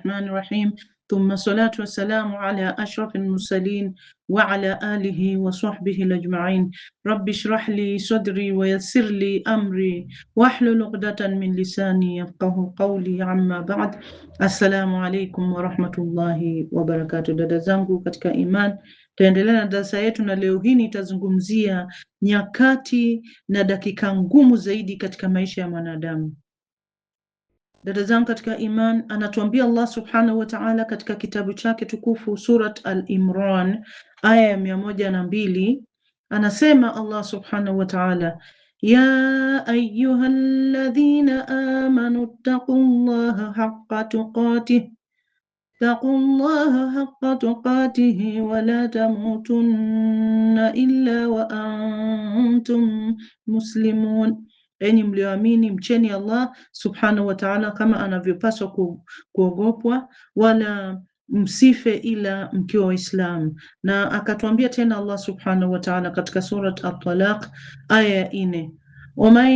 rahmani rahim. Thumma salatu wassalamu ala ashrafil mursalin wa ala alihi wa sahbihi ajma'in. Rabbi shrah li sadri wa yassir li amri wahlul uqdatan min lisani yafqahu qawli, amma ba'd. Assalamu alaikum wa rahmatullahi wa barakatuh. Dada zangu katika iman, taendelea na darasa yetu, na leo hii nitazungumzia nyakati na dakika ngumu zaidi katika maisha ya mwanadamu. Dada zangu katika iman, anatuambia Allah subhanahu wa ta'ala katika kitabu chake tukufu Surat Al-Imran aya ya 102, anasema Allah subhanahu wa ta'ala, ya ayyuhalladhina amanu ittaqullaha haqqa tuqatihi wa la tamutunna illa wa antum muslimun. Enyi mlioamini, mcheni Allah subhanahu wa ta'ala kama anavyopaswa kuogopwa, wala msife ila mkiwa Waislamu. Na akatuambia tena Allah subhanahu wa ta'ala katika Surat At-Talaq aya ya 4, وَمَنْ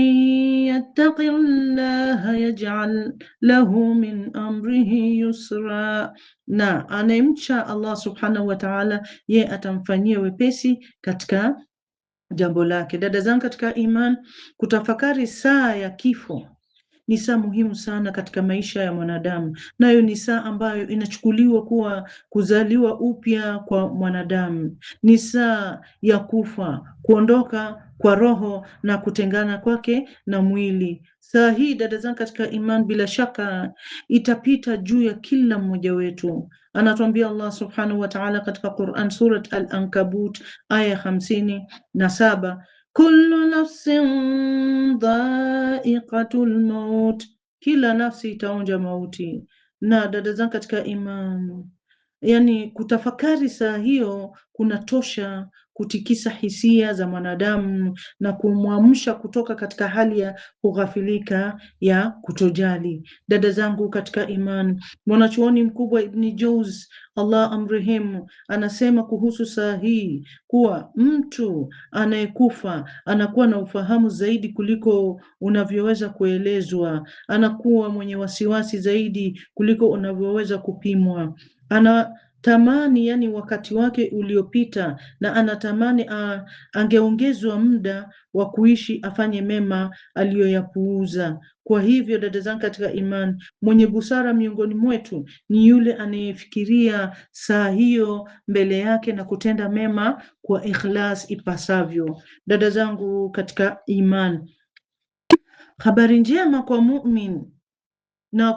يَتَّقِ اللَّهَ يَجْعَلْ لَهُ مِنْ أَمْرِهِ يُسْرًا, na anayemcha Allah subhanahu wa ta'ala ye atamfanyia wepesi katika jambo lake. Dada zangu katika iman, kutafakari saa ya kifo ni saa muhimu sana katika maisha ya mwanadamu, nayo ni saa ambayo inachukuliwa kuwa kuzaliwa upya kwa mwanadamu. Ni saa ya kufa, kuondoka kwa roho na kutengana kwake na mwili. Saa hii dada zangu katika iman, bila shaka itapita juu ya kila mmoja wetu. Anatuambia Allah subhanahu wa ta'ala katika Quran, Surat Al-Ankabut aya 57, kullu nafsin dha'iqatul maut, kila nafsi itaonja mauti. Na dada zangu katika iman, yani kutafakari saa hiyo kunatosha kutikisa hisia za mwanadamu na kumwamsha kutoka katika hali ya kughafilika ya kutojali. Dada zangu katika iman, mwanachuoni mkubwa Ibn Jawz, Allah amrehemu, anasema kuhusu saa hii kuwa mtu anayekufa anakuwa na ufahamu zaidi kuliko unavyoweza kuelezwa, anakuwa mwenye wasiwasi zaidi kuliko unavyoweza kupimwa, anatamani yani wakati wake uliopita, na anatamani angeongezwa muda wa kuishi afanye mema aliyoyapuuza. Kwa hivyo dada zangu katika iman, mwenye busara miongoni mwetu ni yule anayefikiria saa hiyo mbele yake na kutenda mema kwa ikhlas ipasavyo. Dada zangu katika iman, habari njema kwa mu'min na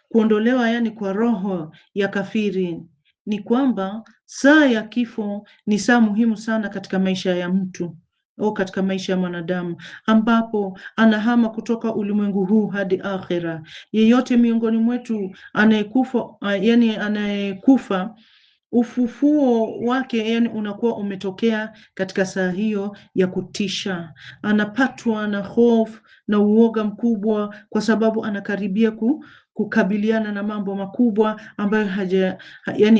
kuondolewa yani kwa roho ya kafiri ni kwamba saa ya kifo ni saa muhimu sana katika maisha ya mtu au katika maisha ya mwanadamu, ambapo anahama kutoka ulimwengu huu hadi akhira. Yeyote miongoni mwetu anayekufa, ufufuo wake yani unakuwa umetokea katika saa hiyo ya kutisha. Anapatwa na hofu na uoga mkubwa kwa sababu anakaribia kukabiliana na mambo makubwa ambayo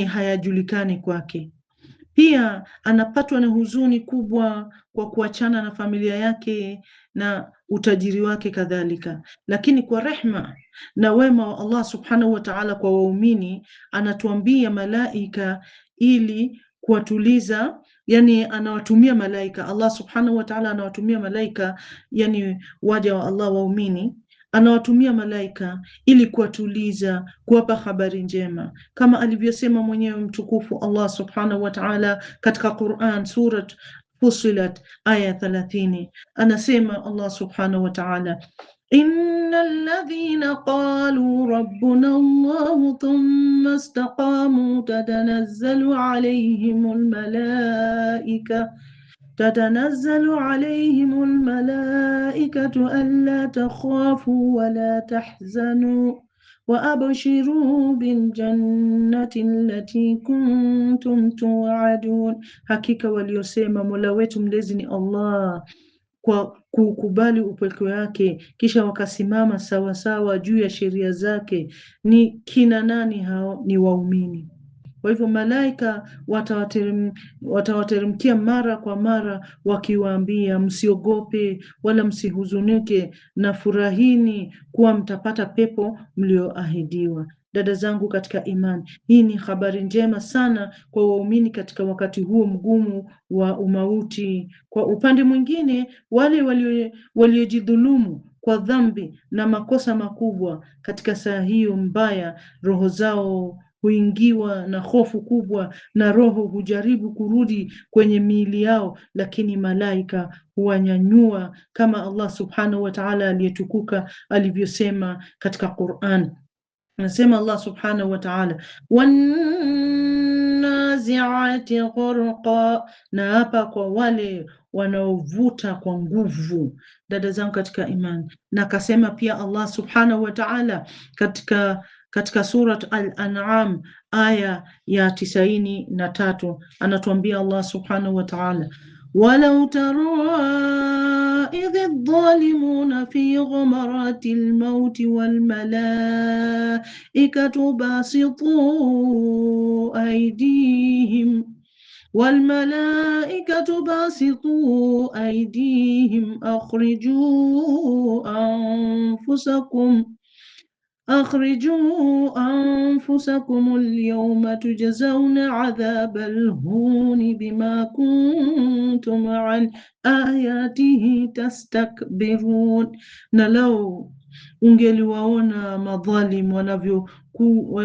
hayajulikani kwake. Pia anapatwa na huzuni kubwa kwa kuachana na familia yake na utajiri wake kadhalika. Lakini kwa rehma na wema wa Allah subhanahu wa ta'ala kwa waumini, anatuambia malaika ili kuwatuliza, yani anawatumia malaika, Allah subhanahu wa ta'ala anawatumia malaika, yani waja wa Allah waumini, anawatumia malaika ili kuwatuliza, kuwapa habari njema, kama alivyosema mwenyewe mtukufu Allah subhanahu wa ta'ala katika Quran, Surat Fussilat aya 30, anasema Allah subhanahu wa ta'ala, innal ladhina qalu rabbuna Allah thumma istaqamu tatanazzalu alayhim الملائكة ألا تخافوا ولا تحزنوا وأبشروا بالجنة التي كنتم توعدون. Hakika waliosema Mola wetu mlezi ni Allah, kwa kukubali upweke wake kisha wakasimama sawa sawa juu ya sheria zake, ni kina nani hao? Ni waumini. Kwa hivyo malaika watawateremkia mara kwa mara wakiwaambia, msiogope wala msihuzunike, na furahini kuwa mtapata pepo mlioahidiwa. Dada zangu katika imani, hii ni habari njema sana kwa waumini katika wakati huo mgumu wa umauti. Kwa upande mwingine, wale waliojidhulumu kwa dhambi na makosa makubwa katika saa hiyo mbaya, roho zao huingiwa na hofu kubwa na roho hujaribu kurudi kwenye miili yao, lakini malaika huwanyanyua kama Allah subhanahu wa ta'ala aliyetukuka alivyosema katika Qur'an. Anasema Allah subhanahu wa ta'ala, wannazi'ati ghurqa, na hapa kwa wale wanaovuta kwa nguvu. Dada zangu katika imani, na akasema pia Allah subhanahu wa ta'ala katika surat Al-An'am aya ya 93 anatuambia Allah subhanahu wa ta'ala, walau tara idh adh-dhalimuna fi ghamarati al-maut wal malaikatu basitu aydihim والملائكة باسطوا أيديهم أخرجوا أنفسكم اليوم تجزون عذاب الهون بما كنتم عن آياته تستكبرون. Na lau ungeliwaona madhalim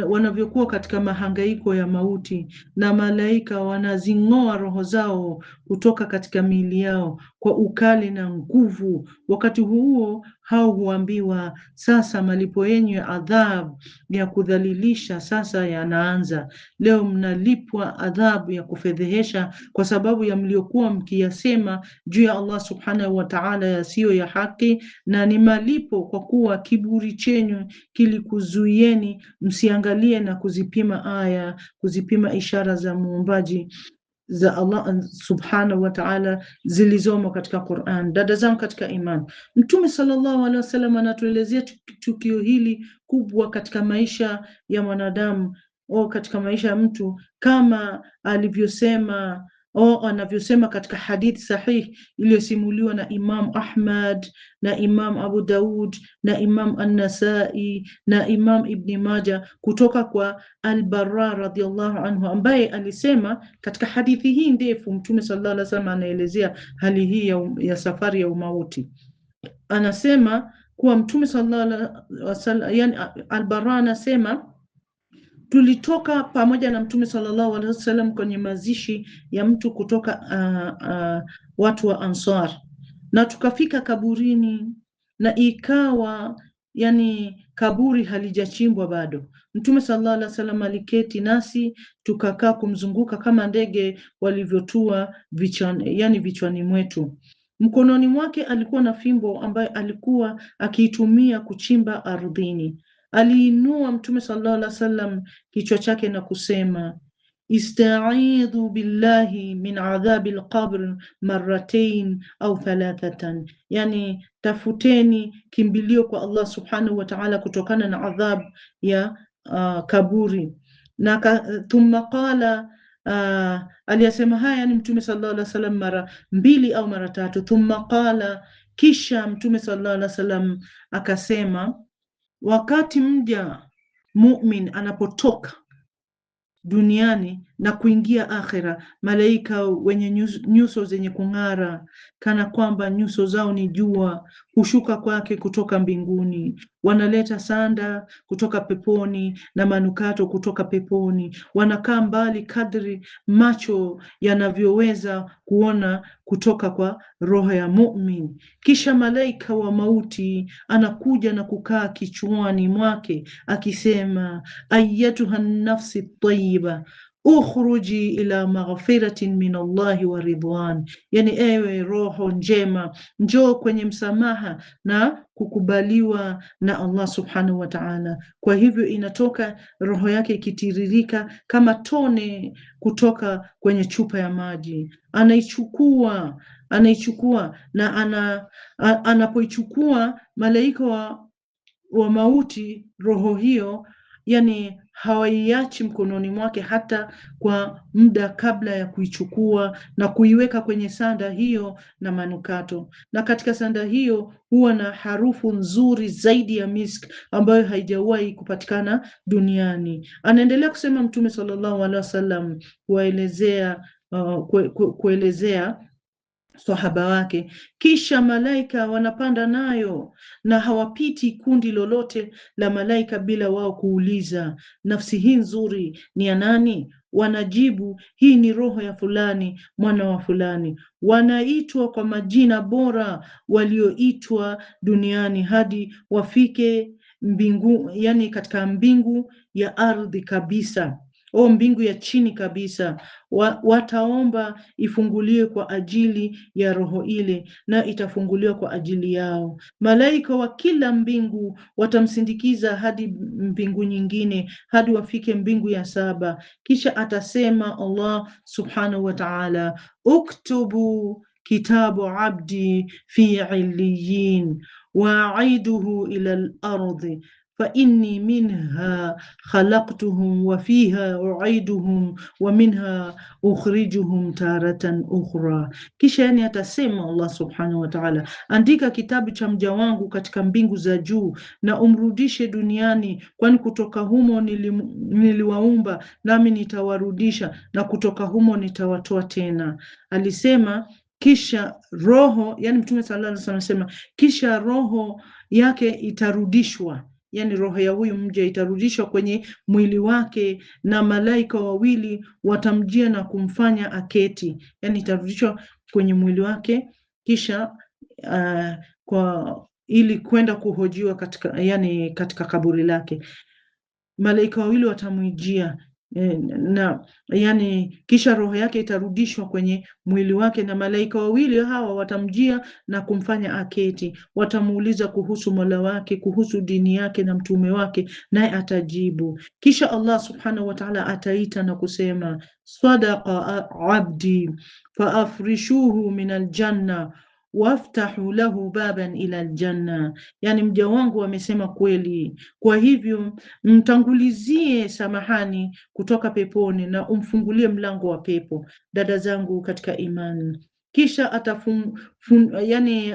wanavyokuwa katika mahangaiko ya mauti, na malaika wanazing'oa roho zao kutoka katika miili yao kwa ukali na nguvu. Wakati huo hao huambiwa, sasa malipo yenu ya adhabu ya kudhalilisha sasa yanaanza. Leo mnalipwa adhabu ya kufedhehesha kwa sababu ya mliokuwa mkiyasema juu ya Allah subhanahu wa ta'ala yasiyo ya haki, na ni malipo kwa kuwa kiburi chenyu kilikuzuieni msiangalie na kuzipima ishara za muumbaji za Allah subhanahu wa ta'ala zilizomo katika Qur'an. Dada zangu katika iman, Mtume sallallahu alaihi wasallam anatuelezea tukio hili kubwa katika maisha ya mwanadamu au katika maisha ya mtu, kama anavyosema katika hadithi sahih iliyosimuliwa na Imam Ahmad na Imam Abu Daud na Imam An-Nasai na Imam Ibn Majah kutoka kwa Al-Barra radhiyallahu anhu, ambaye alisema katika hadithi hii ndefu, Mtume sallallahu alaihi wasallam anaelezea hali hii ya safari ya umauti. Anasema kuwa Mtume sallallahu alaihi wasallam, yani Al-Barra anasema, tulitoka pamoja na Mtume sallallahu alaihi wasallam kwenye mazishi ya mtu kutoka watu wa Ansar, na tukafika kaburini na ikawa kaburi halijachimbwa bado. Mtume sallallahu alaihi wasallam aliketi nasi tukakaa kumzunguka kama ndege walivyotua vichwani mwetu. Mkononi mwake alikuwa na fimbo ambayo alikuwa akiitumia kuchimba ardhini. Aliinua Mtume sallallahu alaihi wasallam kichwa chake na kusema, istaidhu billahi min adhabi alqabr marratain au thalathatan, yani tafuteni kimbilio kwa Allah subhanahu wa ta'ala kutokana na adhabu ya kaburi. Na thumma qala, aliyasema haya yani Mtume sallallahu alaihi wasallam mara 2 au mara 3. Thumma qala, kisha Mtume sallallahu alaihi wasallam akasema, wakati mja mu'min anapotoka duniani na kuingia akhera, malaika wenye nyuso zenye kung'ara kana kwamba nyuso zao ni jua hushuka kwake kutoka mbinguni. Wanaleta sanda kutoka peponi na manukato kutoka peponi. Wanakaa mbali kadri macho yanavyoweza kuona kutoka kwa roho ya mu'min. Kisha malaika wa mauti anakuja na kukaa kichwani mwake akisema, ayyatuha nafsi tayyiba ukhruji ila maghfiratin min Allahi wa ridwan, yani ewe roho njema, njoo kwenye msamaha na kukubaliwa na Allah subhanahu wa ta'ala. Kwa hivyo inatoka roho yake ikitiririka kama tone kutoka kwenye chupa ya maji. Anaichukua na anapoichukua malaika wa mauti roho hiyo, yani hawaiachi mkononi mwake hata kwa muda kabla ya kuichukua na kuiweka kwenye sanda hiyo na manukato. Na katika sanda hiyo huwa na harufu nzuri zaidi ya misk ambayo haijawahi kupatikana duniani. Anaendelea kusema Mtume sallallahu alaihi wasallam kuelezea sahaba wake, kisha malaika wanapanda nayo na hawapiti kundi lolote la malaika bila wao kuuliza, nafsi hii nzuri ni ya nani? Wanajibu, hii ni roho ya fulani mwana wa fulani. Wanaitwa kwa majina bora walioitwa duniani hadi wafike mbingu, yani katika mbingu ya ardhi kabisa, mbingu ya chini kabisa. Wataomba ifunguliwe kwa ajili ya roho ile, na itafunguliwa kwa ajili yao. Malaika wa kila mbingu watamsindikiza hadi mbingu nyingine, hadi wafike mbingu ya 7. Kisha atasema Allah subhanahu wa ta'ala, uktubu kitabu abdi fi illiyin wa'iduhu ila al-ardi فإني منها خلقتهم وفيها أعيدهم ومنها أخرجهم تارة أخرى. Kisha yani atasema Allah subhanahu wa ta'ala, andika kitabu cha mja wangu katika mbingu za juu na umrudishe duniani, kwani kutoka humo niliwaumba nami nitawarudisha na kutoka humo nitawatoa tena. Alisema kisha roho, yani Mtume sallallahu alaihi wasallam anasema kisha roho yake itarudishwa, yani roho ya huyu mja itarudishwa kwenye mwili wake, na malaika wawili watamjia na kumfanya aketi, yani itarudishwa kwenye mwili wake kisha ili kwenda kuhojiwa katika kaburi lake. Malaika wawili watamwijia na yani kisha roho yake itarudishwa kwenye mwili wake, na malaika wawili hawa watamjia na kumfanya aketi. Watamuuliza kuhusu Mola wake, kuhusu dini yake na mtume wake, naye atajibu. Kisha Allah subhanahu wa ta'ala ataita na kusema, sadaqa abdi faafrishuhu min aljanna waftahu lahu baban ila aljanna, yani mja wangu amesema kweli, kwa hivyo mtangulizie samahani kutoka peponi na umfungulie mlango wa pepo. Dada zangu katika imani, kisha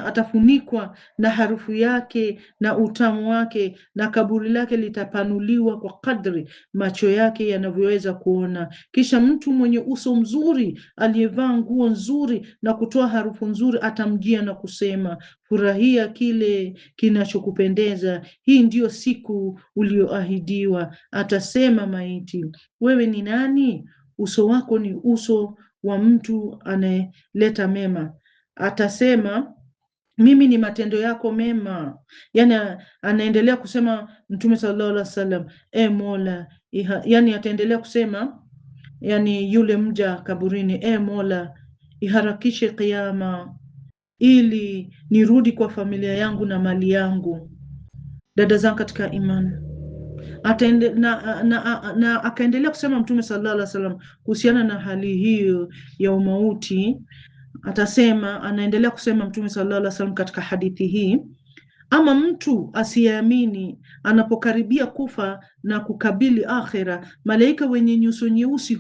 atafunikwa na harufu yake na utamu wake, na kaburi lake litapanuliwa kwa kadri macho yake yanavyoweza kuona. Kisha mtu mwenye uso mzuri aliyevaa nguo nzuri na kutoa harufu nzuri atamjia na kusema, furahia kile kinachokupendeza, hii ndiyo siku ulioahidiwa. Atasema maiti, wewe ni nani? Uso wako ni uso wa mtu anayeleta mema. Atasema, mimi ni matendo yako mema. Yani anaendelea kusema Mtume sallallahu alaihi wasallam, Mola, yani ataendelea kusema yani yule mja kaburini, Mola, iharakishe kiyama ili nirudi kwa familia yangu na mali yangu. Dada zangu katika imani, akaendelea kusema Mtume sallallahu alaihi wasallam kuhusiana na hali hiyo ya umauti. Anaendelea kusema Mtume sallallahu alaihi wasallam katika hadithi hii, ama mtu asiyeamini anapokaribia kufa na kukabili akhera, malaika wenye nyuso nyeusi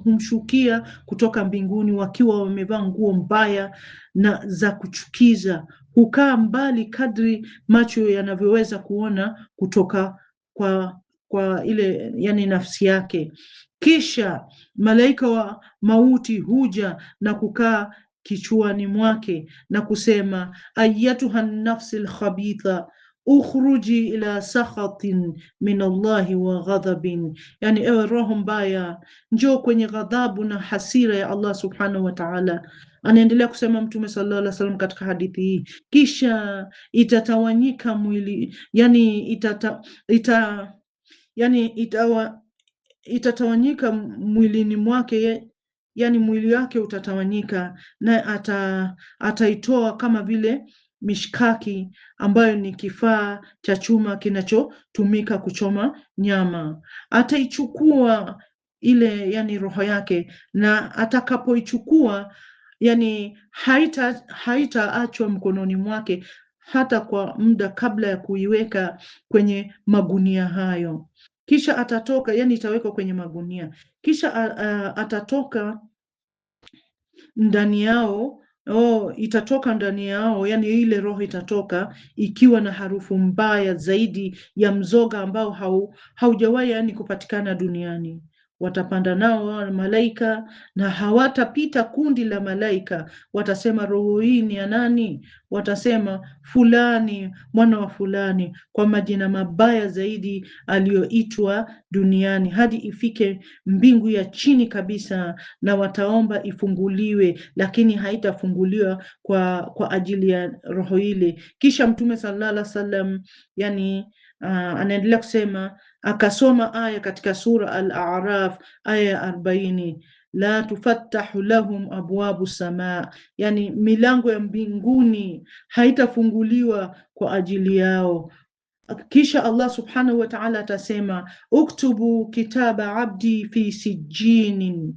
humshukia kutoka mbinguni wakiwa wamevaa nguo mbaya na za kuchukiza. Hukaa mbali kadri macho yanavyoweza kuona kutoka kwa ile yani nafsi yake. Kisha malaika wa mauti huja na kukaa kichwani mwake na kusema, ayatuha nafsi alkhabitha ukhruji ila sakhatin min Allahi wa ghadhabin, yani ewe roho mbaya, njoo kwenye ghadhabu na hasira ya Allah subhanahu wa ta'ala. Anaendelea kusema Mtume sallallahu alaihi wasallam katika hadithi hii, kisha itatawanyika mwili, itatawanyika mwilini mwake, yani mwili wake utatawanyika, na ataitoa kama vile mishkaki ambayo ni kifaa cha chuma kinachotumika kuchoma nyama. Ataichukua ile yani roho yake, na atakapoichukua yani haitaachwa mkononi mwake hata kwa muda kabla ya kuiweka kwenye magunia hayo. Kisha atatoka, yani itawekwa kwenye magunia, kisha atatoka ndani yao. Itatoka ndani yao, yani ile roho itatoka ikiwa na harufu mbaya zaidi ya mzoga ambao haujawahi yani kupatikana duniani. Watapanda nao malaika na hawatapita kundi la malaika. Watasema, roho hii ni ya nani? Watasema, fulani mwana wa fulani, kwa majina mabaya zaidi aliyoitwa duniani, hadi ifike mbingu ya chini kabisa, na wataomba ifunguliwe, lakini haitafunguliwa kwa ajili ya roho ile. Kisha Mtume sallallahu alaihi wasallam yani anaendelea kusema, akasoma aya katika sura Al-A'raf aya ya 40, la tufattahu lahum abwabu samaa, yani milango ya mbinguni haitafunguliwa kwa ajili yao. Kisha Allah subhanahu wa ta'ala atasema, uktubu kitaba abdi fi sijinin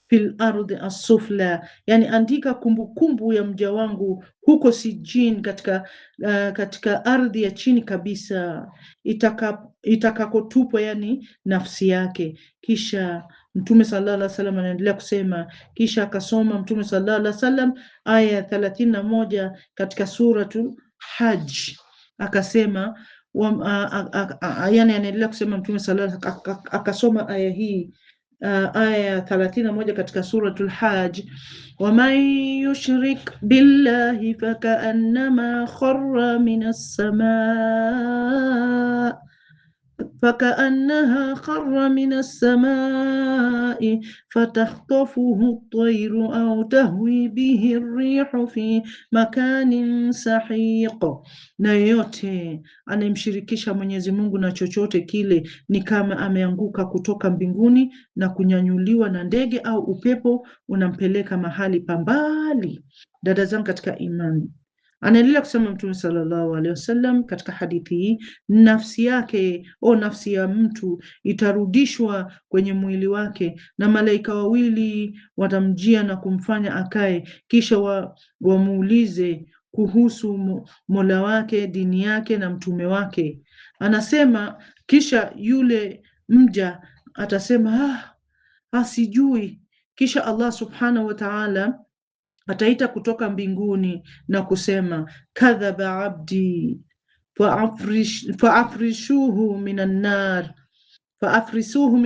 fil ardi as-sufla, yani andika kumbukumbu ya mja wangu huko Sijin, katika ardhi ya chini kabisa, itakakotupwa yani nafsi yake. Kisha Mtume sallallahu alaihi wasallam anaendelea kusema, kisha akasoma Mtume sallallahu alaihi wasallam aya ya 31 katika suratul Hajj, akasema yani anaendelea kusema Mtume sallallahu alaihi wasallam akasoma aya hii, aya 31 katika suratul Hajj, waman yushrik billahi fakaannama kharra minas samaa فكأنها خر من السماء فتخطفه الطير أو تهوي به الريح في مكان سحيق. Na yote anayemshirikisha Mwenyezi Mungu na chochote kile ni kama ameanguka kutoka mbinguni na kunyanyuliwa na ndege au upepo unampeleka mahali pambali. Dada zangu katika imani, anaendelea kusema Mtume sallallahu alaihi wasallam katika hadithi hii, nafsi yake nafsi ya mtu itarudishwa kwenye mwili wake, na malaika wawili watamjia na kumfanya akae, kisha wamuulize kuhusu Mola wake, dini yake na mtume wake. Anasema kisha yule mja atasema sijui. Kisha Allah subhanahu wa ta'ala ataita kutoka mbinguni na kusema, kadhaba abdi faafrishuhu minan nar faafrishuhu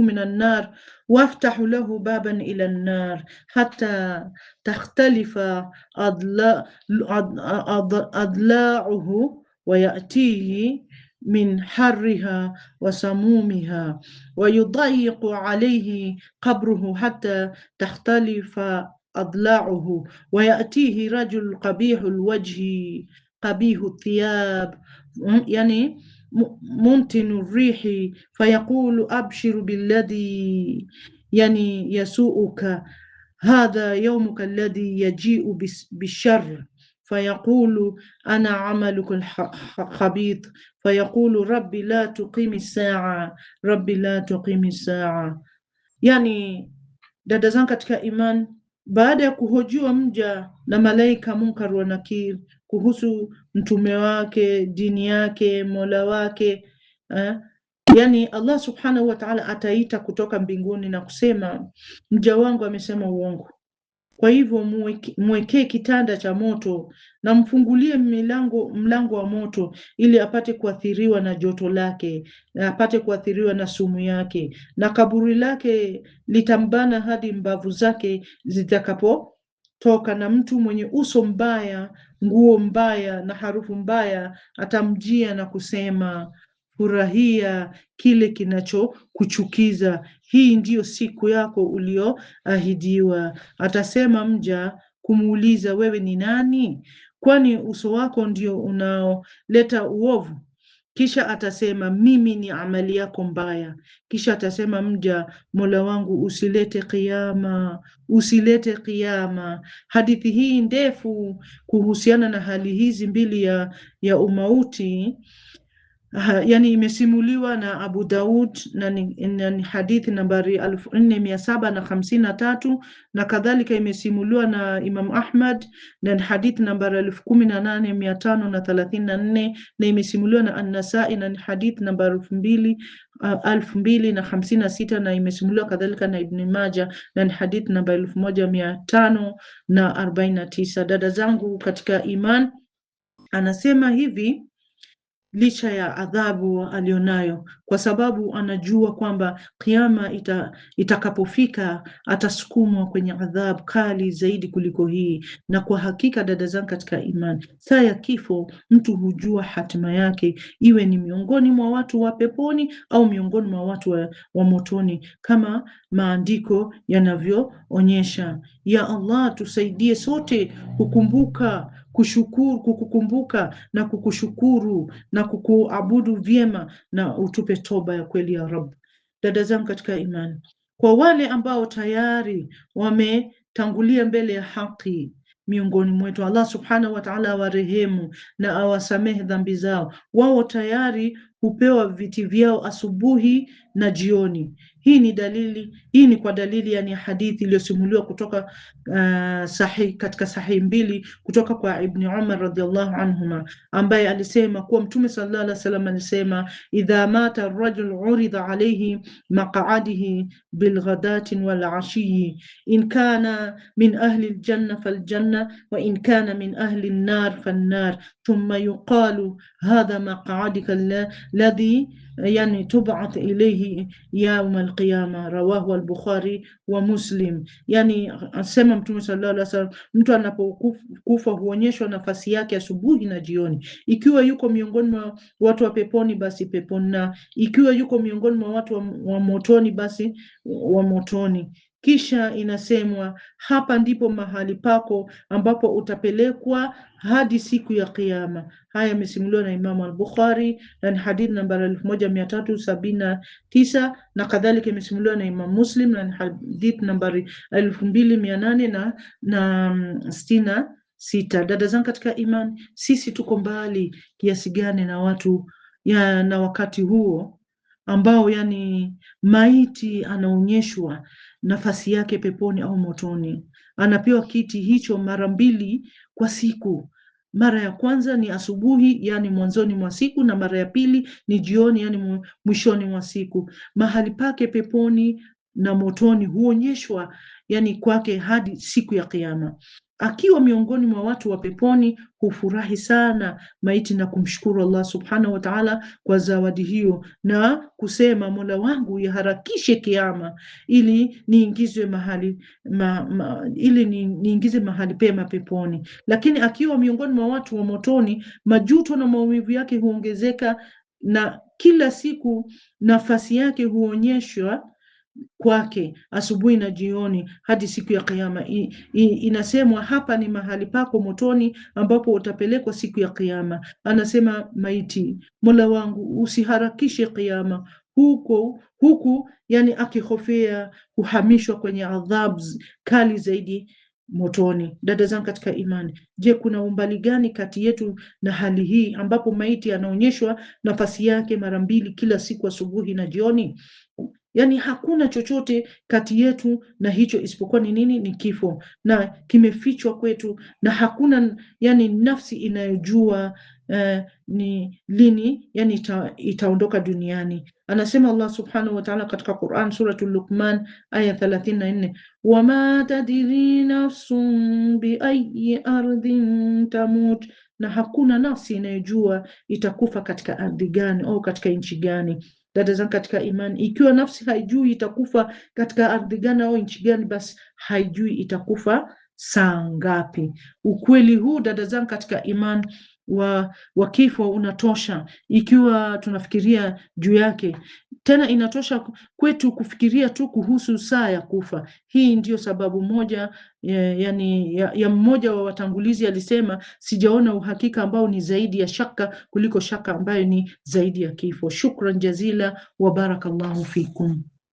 minan nar waftahu lahu baban ila nar hatta takhtalifa adla'uhu wayatihi min harriha wa samumiha wayudayyiqu alayhi qabruhu hatta takhtalifa adla'uhu wayatihi rajul qabihul wajhi qabihu thiyab, yani muntinu rihi, fayaqulu abshiru billadhi yani yasuuka hadha yawmuka alladhi yaji'u bishar, fayaqulu ana amaluka alkhabith, fayaqulu rabbi la tuqimi saa, rabbi la tuqimi saa. Yani dada zangu katika iman, baada ya kuhojiwa mja na malaika Munkar wa Nakir kuhusu mtume wake, dini yake, Mola wake, yani Allah subhanahu wa ta'ala ataita kutoka mbinguni na kusema, mja wangu amesema uongo, kwa hivyo mwekee kitanda cha moto na mfungulie mlango wa moto, ili apate kuathiriwa na joto lake, na apate kuathiriwa na sumu yake, na kaburi lake litambana hadi mbavu zake zitakapotoka, na mtu mwenye uso mbaya, nguo mbaya na harufu mbaya atamjia na kusema, furahia kile kinachokuchukiza, hii ndiyo siku yako ulioahidiwa. Atasema mja kumuuliza, wewe ni nani? Kwani uso wako ndio unaoleta uovu? Kisha atasema, mimi ni amali yako mbaya. Kisha atasema mja, Mola wangu usilete kiyama, usilete kiyama. Hadithi hii ndefu kuhusiana na hali hizi mbili ya umauti Yani imesimuliwa na Abu Daud na ni hadithi nambari 4753 na kadhalika imesimuliwa na Imam Ahmad na ni hadithi nambari 18534 na imesimuliwa na An-Nasai na ni hadithi nambari 2056 na imesimuliwa kadhalika na Ibn Majah na ni hadithi nambari 1549. Dada zangu katika iman, anasema hivi licha ya adhabu alionayo, kwa sababu anajua kwamba kiyama itakapofika atasukumwa kwenye adhabu kali zaidi kuliko hii. Na kwa hakika dada zangu katika imani, saa ya kifo mtu hujua hatima yake, iwe ni miongoni mwa watu wa peponi au miongoni mwa watu wa motoni, kama maandiko yanavyoonyesha. Ya Allah, tusaidie sote kukumbuka kukukumbuka na kukushukuru na kukuabudu vyema, na utupe toba ya kweli ya Rabb. Dada zangu katika imani, kwa wale ambao tayari wametangulia mbele ya haki miongoni mwetu, Allah subhanahu wa ta'ala awarehemu na awasamehe dhambi zao. Wao tayari hupewa viti vyao asubuhi na jioni. Hii ni kwa dalili yani hadithi iliyosimuliwa kutoka katika sahihi mbili kutoka kwa Ibn Umar radhiallahu anhuma, ambaye alisema kuwa Mtume sallallahu alaihi wasallam alisema, idha mata ar-rajul urida alayhi maq'adihi bilghadatin wal ashiyi in kana min ahli al-janna fal-janna wa in kana min ahli an-nar fan-nar thumma yuqalu hadha maq'adika alladhi yani tub'ath ilayhi yawm al-qiyama, rawahu al-Bukhari wa Muslim. Yani asema Mtume sallallahu alaihi wasallam, mtu anapokufa huonyeshwa nafasi yake asubuhi na jioni. Ikiwa yuko miongoni mwa watu wa peponi basi peponi, na ikiwa yuko miongoni mwa watu wa motoni basi wa motoni. Kisha inasemwa, hapa ndipo mahali pako ambapo utapelekwa hadi siku ya Kiyama. Haya yamesimuliwa na Imamu al-Bukhari na ni hadithi nambari 1379 na kadhalika imesimuliwa na Imam Muslim na ni hadithi nambari 2866. Dada zangu katika imani, sisi tuko mbali kiasi gani na watu na wakati huo ambao yani maiti anaonyeshwa nafasi yake peponi au motoni. Anapewa kiti hicho mara 2 kwa siku. Mara ya kwanza ni asubuhi, yani mwanzoni mwa siku, na mara ya pili ni jioni, yani mwishoni mwa siku. Mahali pake peponi na motoni huonyeshwa yani kwake hadi siku ya Kiyama. Akiwa miongoni mwa watu wa peponi hufurahi sana maiti na kumshukuru Allah subhanahu wa ta'ala kwa zawadi hiyo, na kusema, Mola wangu yaharakishe Kiyama ili niingizwe niingize mahali pema peponi. Lakini akiwa miongoni mwa watu wa motoni, majuto na maumivu yake huongezeka, na kila siku nafasi yake huonyeshwa kwake asubuhi na jioni hadi siku ya Kiyama. Inasemwa hapa ni mahali pako motoni ambapo utapelekwa siku ya Kiyama. Anasema maiti, Mola wangu usiharakishe Kiyama, huku yani akihofia kuhamishwa kwenye adhabu kali zaidi motoni. Dada zangu katika imani, je, kuna umbali gani kati yetu na hali hii ambapo maiti anaonyeshwa nafasi yake mara 2 kila siku asubuhi na jioni? Yani hakuna chochote kati yetu na hicho isipokuwa ni nini? Ni kifo, na kimefichwa kwetu, na hakuna yani nafsi inayojua ni lini yani itaondoka duniani. Anasema Allah subhanahu wa ta'ala katika Quran, suratul Luqman aya 34, wama tadri nafsun bi ayi ardhin tamut, na hakuna nafsi inayojua itakufa katika ardhi gani au katika nchi gani. Dada zangu katika imani, ikiwa nafsi haijui itakufa katika ardhi gani au nchi gani, basi haijui itakufa saa ngapi. Ukweli huu dada zangu katika imani wa kifo unatosha ikiwa tunafikiria juu yake. Tena inatosha kwetu kufikiria tu kuhusu saa ya kufa. Hii ndiyo sababu moja ya mmoja wa watangulizi alisema, sijaona uhakika ambao ni zaidi ya shaka kuliko shaka ambayo ni zaidi ya kifo. Shukran jazila wa barakallahu fikum.